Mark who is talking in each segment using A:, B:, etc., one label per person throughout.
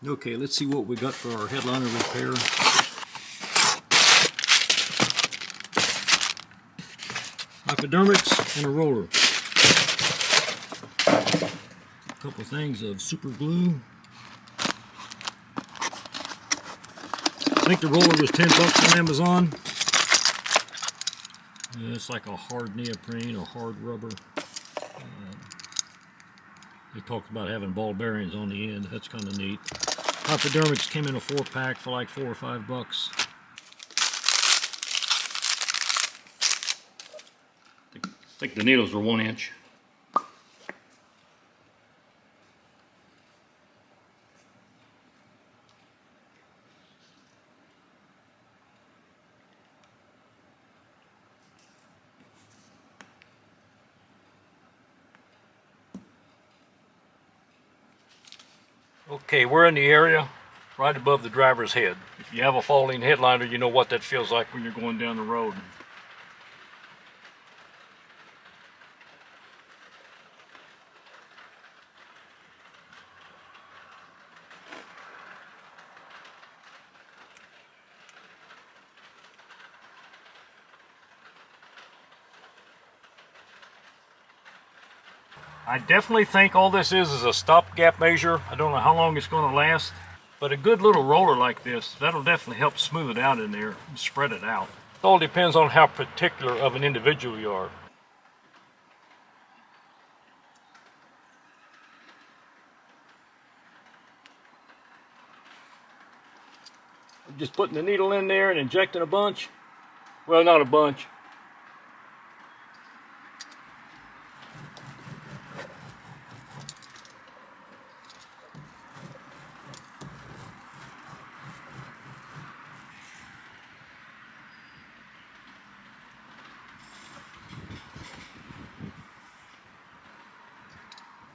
A: Okay, let's see what we got for our headliner repair. Hypodermics and a roller. A couple things of super glue. I think the roller was 10 bucks on Amazon. It's like a hard neoprene or hard rubber. They talked about having ball bearings on the end. That's kind of neat. Hypodermics came in a 4-pack for like 4 or 5 bucks. I think the needles were 1 inch. Okay, we're in the area right above the driver's head. If you have a falling headliner, you know what that feels like when you're going down the road. I definitely think all this is a stopgap measure. I don't know how long it's going to last, but a good little roller like this, that'll definitely help smooth it out in there and spread it out. It all depends on how particular of an individual you are. I'm just putting the needle in there and injecting a bunch. Well, not a bunch.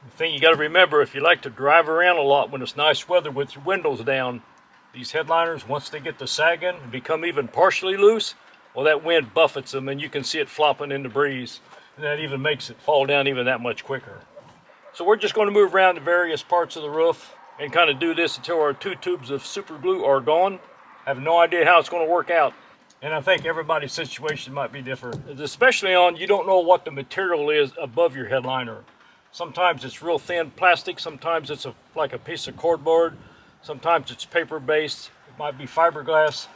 A: The thing you got to remember, if you like to drive around a lot when it's nice weather with your windows down, these headliners, once they get to sagging and become even partially loose, well, that wind buffets them and you can see it flopping in the breeze. And that even makes it fall down even that much quicker. So we're just going to move around to various parts of the roof and kind of do this until our 2 tubes of super glue are gone. I have no idea how it's going to work out. And I think everybody's situation might be different, especially on you don't know what the material is above your headliner. Sometimes it's real thin plastic, sometimes it's like a piece of cardboard, sometimes it's paper based, it might be fiberglass.